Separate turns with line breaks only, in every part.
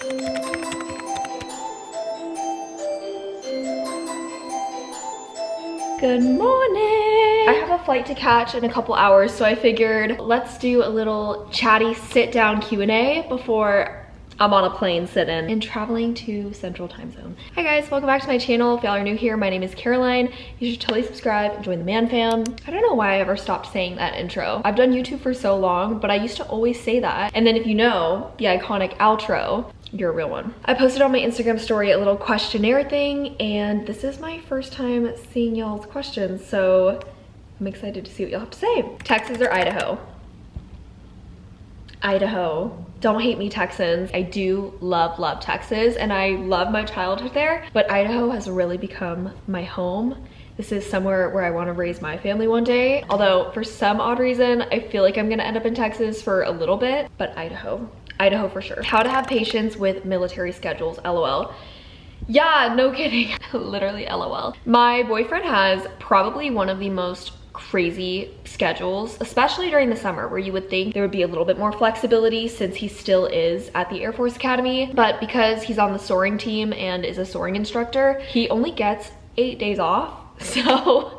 Good morning! I have a flight to catch in a couple hours, so I figured let's do a little chatty sit-down Q&A before I'm on a plane sitting and traveling to Central Time Zone. Hi guys, welcome back to my channel. If y'all are new here, my name is Caroline. You should totally subscribe and join the man fam. I don't know why I ever stopped saying that intro. I've done YouTube for so long, but I used to always say that. And then if you know the iconic outro, you're a real one. I posted on my Instagram story a little questionnaire thing, and this is my first time seeing y'all's questions, so I'm excited to see what y'all have to say. Texas or Idaho? Idaho. Don't hate me, Texans. I do love Texas, and I love my childhood there, but Idaho has really become my home. This is somewhere where I want to raise my family one day. Although for some odd reason, I feel like I'm gonna end up in Texas for a little bit, but Idaho. Idaho for sure. How to have patience with military schedules, LOL. Yeah, no kidding, literally LOL. My boyfriend has probably one of the most crazy schedules, especially during the summer, where you would think there would be a little bit more flexibility since he still is at the Air Force Academy. But because he's on the soaring team and is a soaring instructor, he only gets 8 days off. So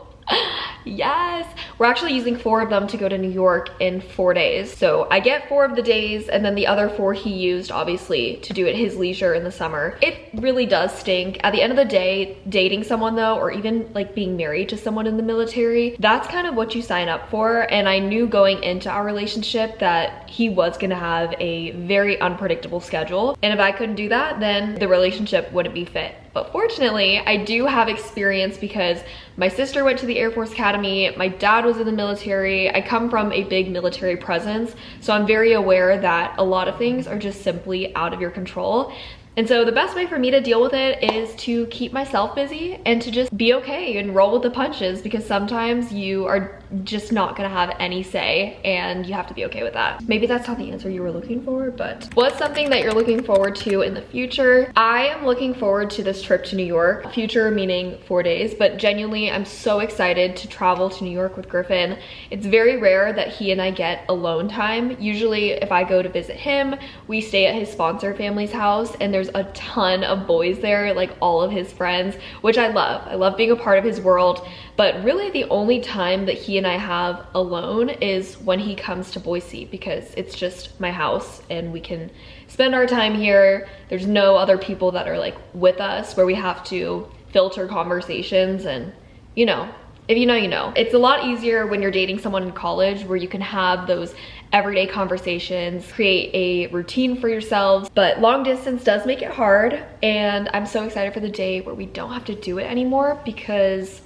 yes, we're actually using 4 of them to go to New York in 4 days. So I get 4 of the days, and then the other 4 he used obviously to do at his leisure in the summer. It really does stink. At the end of the day, dating someone though, or even like being married to someone in the military, that's kind of what you sign up for. And I knew going into our relationship that he was gonna have a very unpredictable schedule. And if I couldn't do that, then the relationship wouldn't be fit. But fortunately, I do have experience because my sister went to the Air Force Academy, my dad was in the military, I come from a big military presence, so I'm very aware that a lot of things are just simply out of your control. And so the best way for me to deal with it is to keep myself busy and to just be okay and roll with the punches, because sometimes you are just not gonna have any say and you have to be okay with that. Maybe that's not the answer you were looking for, but what's something that you're looking forward to in the future? I am looking forward to this trip to New York. Future meaning 4 days, but genuinely I'm so excited to travel to New York with Griffin. It's very rare that he and I get alone time. Usually if I go to visit him, we stay at his sponsor family's house, and there's a ton of boys there, like all of his friends, which I love. I love being a part of his world, but really the only time that he and I have alone is when he comes to Boise, because it's just my house and we can spend our time here. There's no other people that are like with us where we have to filter conversations, and you know, if you know, you know. It's a lot easier when you're dating someone in college where you can have those everyday conversations, create a routine for yourselves, but long distance does make it hard, and I'm so excited for the day where we don't have to do it anymore, because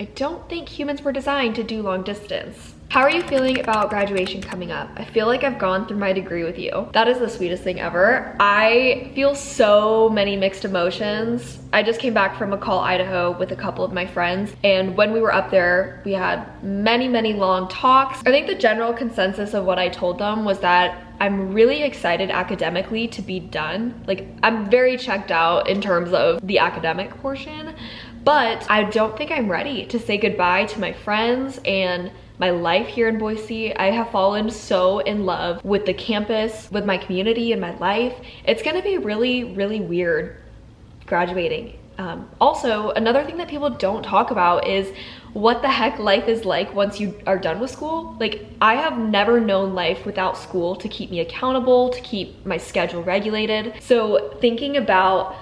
I don't think humans were designed to do long distance. How are you feeling about graduation coming up? I feel like I've gone through my degree with you. That is the sweetest thing ever. I feel so many mixed emotions. I just came back from McCall, Idaho with a couple of my friends, and when we were up there, we had many long talks. I think the general consensus of what I told them was that I'm really excited academically to be done. Like, I'm very checked out in terms of the academic portion, but I don't think I'm ready to say goodbye to my friends and my life here in Boise. I have fallen so in love with the campus, with my community and my life. It's gonna be really weird graduating. Also, another thing that people don't talk about is what the heck life is like once you are done with school. Like, I have never known life without school to keep me accountable, to keep my schedule regulated. So thinking about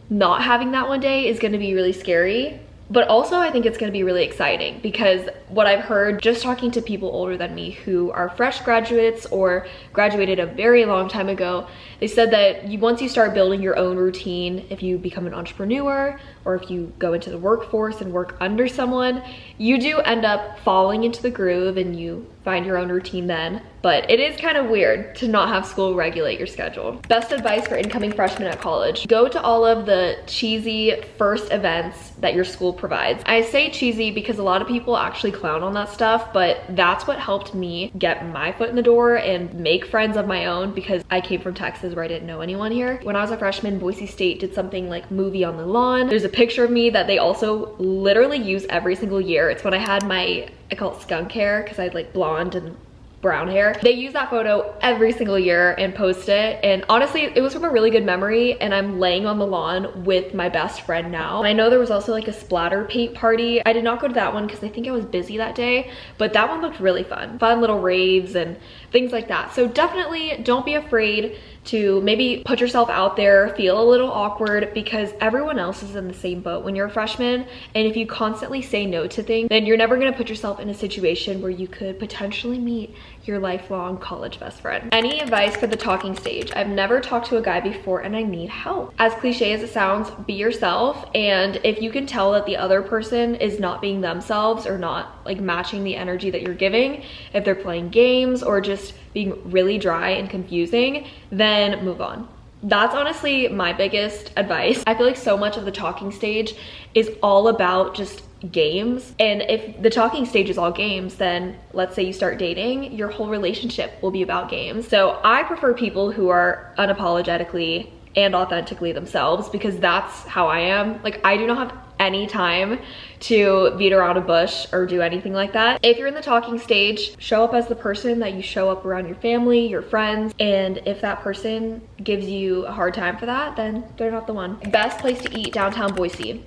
not having that one day is gonna be really scary. But also I think it's gonna be really exciting, because what I've heard just talking to people older than me who are fresh graduates or graduated a very long time ago, they said that once you start building your own routine, if you become an entrepreneur or if you go into the workforce and work under someone, you do end up falling into the groove and you find your own routine then. But it is kind of weird to not have school regulate your schedule. Best advice for incoming freshmen at college: go to all of the cheesy first events that your school provides. I say cheesy because a lot of people actually clown on that stuff, but that's what helped me get my foot in the door and make friends of my own, because I came from Texas where I didn't know anyone here. When I was a freshman, Boise State did something like Movie on the Lawn. There's a picture of me that they also literally use every single year. It's when I had my, I call it skunk hair because I had like blonde and brown hair. They use that photo every single year and post it, and honestly it was from a really good memory, and I'm laying on the lawn with my best friend now. And I know there was also like a splatter paint party. I did not go to that one because I think I was busy that day, but that one looked really fun little raves and things like that. So definitely don't be afraid to maybe put yourself out there, feel a little awkward, because everyone else is in the same boat when you're a freshman. And if you constantly say no to things, then you're never going to put yourself in a situation where you could potentially meet your lifelong college best friend. Any advice for the talking stage? I've never talked to a guy before and I need help. As cliche as it sounds, be yourself. And if you can tell that the other person is not being themselves or not like matching the energy that you're giving, if they're playing games or just being really dry and confusing, then move on. That's honestly my biggest advice. I feel like so much of the talking stage is all about just games, and if the talking stage is all games, then let's say you start dating, your whole relationship will be about games. So I prefer people who are unapologetically and authentically themselves, because that's how I am. Like, I do not have any time to beat around a bush or do anything like that. If you're in the talking stage, show up as the person that you show up around your family, your friends, and if that person gives you a hard time for that, then they're not the one. Best place to eat downtown Boise?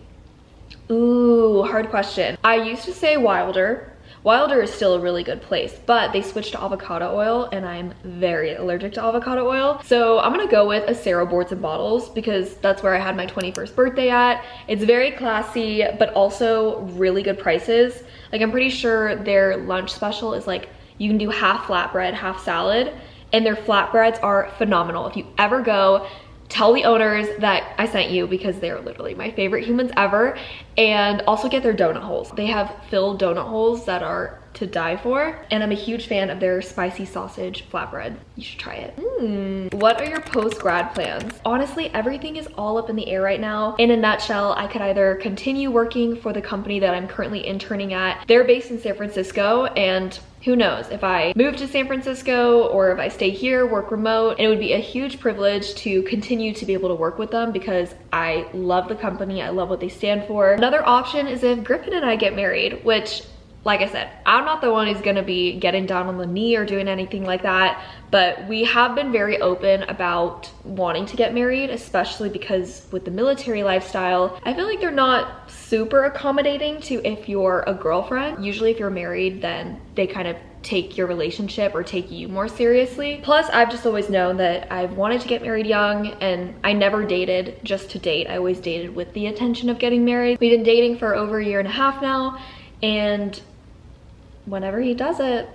Ooh, hard question. I used to say Wilder. Wilder is still a really good place, but they switched to avocado oil and I'm very allergic to avocado oil. So I'm gonna go with a Caro Boards and Bottles, because that's where I had my 21st birthday at. It's very classy, but also really good prices. Like, I'm pretty sure their lunch special is like, you can do half flatbread, half salad, and their flatbreads are phenomenal. If you ever go, tell the owners that I sent you, because they're literally my favorite humans ever. And also get their donut holes. They have filled donut holes that are to die for. And I'm a huge fan of their spicy sausage flatbread. You should try it. What are your post-grad plans? Honestly, everything is all up in the air right now. In a nutshell, I could either continue working for the company that I'm currently interning at. They're based in San Francisco, and who knows if I move to San Francisco or if I stay here, work remote. And it would be a huge privilege to continue to be able to work with them, because I love the company. I love what they stand for. Another option is if Griffin and I get married, which, like I said, I'm not the one who's gonna be getting down on the knee or doing anything like that, but we have been very open about wanting to get married, especially because with the military lifestyle, I feel like they're not super accommodating to if you're a girlfriend. Usually if you're married, then they kind of take your relationship or take you more seriously. Plus, I've just always known that I've wanted to get married young, and I never dated just to date. I always dated with the intention of getting married. We've been dating for over a year and a half now, and whenever he does it,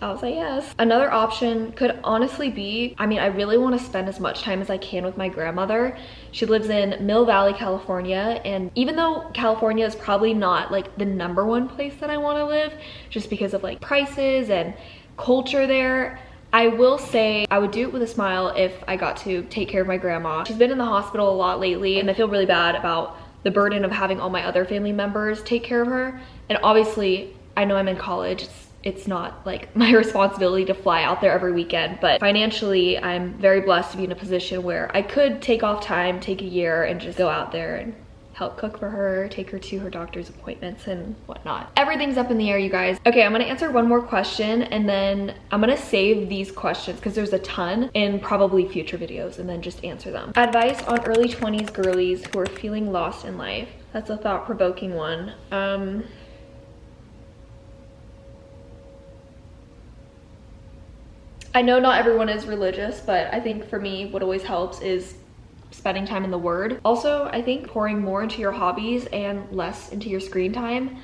I'll say yes. Another option could honestly be, I mean, I really want to spend as much time as I can with my grandmother. She lives in Mill Valley, California, and even though California is probably not like the #1 place that I want to live, just because of like prices and culture there, I will say I would do it with a smile if I got to take care of my grandma. She's been in the hospital a lot lately, and I feel really bad about the burden of having all my other family members take care of her. And obviously, I know I'm in college. It's not like my responsibility to fly out there every weekend, but financially, I'm very blessed to be in a position where I could take off time, take a year, and just go out there and help cook for her, take her to her doctor's appointments and whatnot. Everything's up in the air, you guys. Okay, I'm gonna answer one more question, and then I'm gonna save these questions because there's a ton in probably future videos, and then just answer them. Advice on early 20s girlies who are feeling lost in life. That's a thought-provoking one. I know not everyone is religious, but I think for me, what always helps is spending time in the Word. Also, I think pouring more into your hobbies and less into your screen time.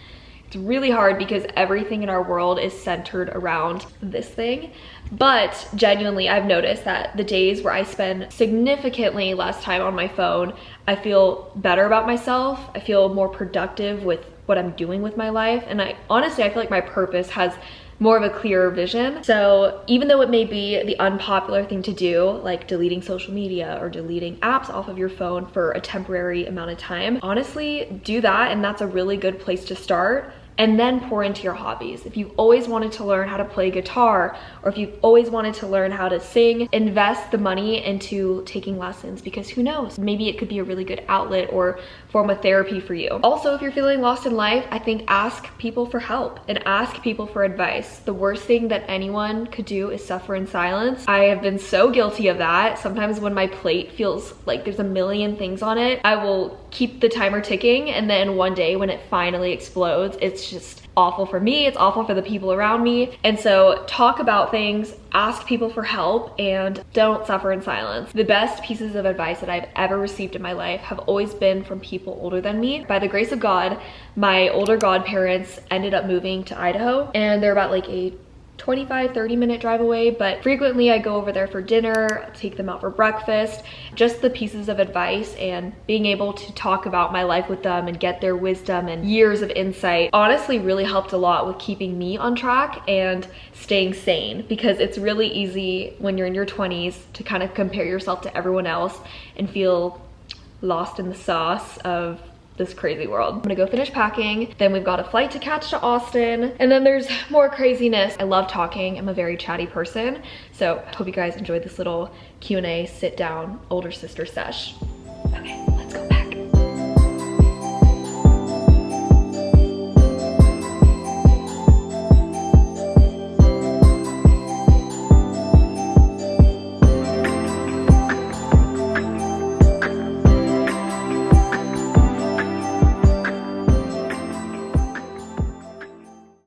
It's really hard because everything in our world is centered around this thing. But genuinely, I've noticed that the days where I spend significantly less time on my phone, I feel better about myself. I feel more productive with what I'm doing with my life. And honestly, I feel like my purpose has more of a clearer vision. So even though it may be the unpopular thing to do, like deleting social media or deleting apps off of your phone for a temporary amount of time, honestly, do that, and that's a really good place to start. and then pour into your hobbies. If you've always wanted to learn how to play guitar, or if you've always wanted to learn how to sing, invest the money into taking lessons, because who knows, maybe it could be a really good outlet or form of therapy for you. Also, if you're feeling lost in life, I think ask people for help and ask people for advice. The worst thing that anyone could do is suffer in silence. I have been so guilty of that. Sometimes when my plate feels like there's a million things on it, I will keep the timer ticking, and then one day when it finally explodes, it's just awful for me, it's awful for the people around me. And so talk about things, ask people for help, and don't suffer in silence. The best pieces of advice that I've ever received in my life have always been from people older than me. By the grace of God, my older godparents ended up moving to Idaho, and they're about like a 25-30 minute drive away, but frequently I go over there for dinner, take them out for breakfast. Just the pieces of advice and being able to talk about my life with them and get their wisdom and years of insight honestly really helped a lot with keeping me on track and staying sane, because it's really easy when you're in your 20s to kind of compare yourself to everyone else and feel lost in the sauce of this crazy world. I'm gonna go finish packing, then we've got a flight to catch to Austin, and then there's more craziness. I love talking, I'm a very chatty person, so I hope you guys enjoyed this little Q&A sit down older sister sesh. Okay.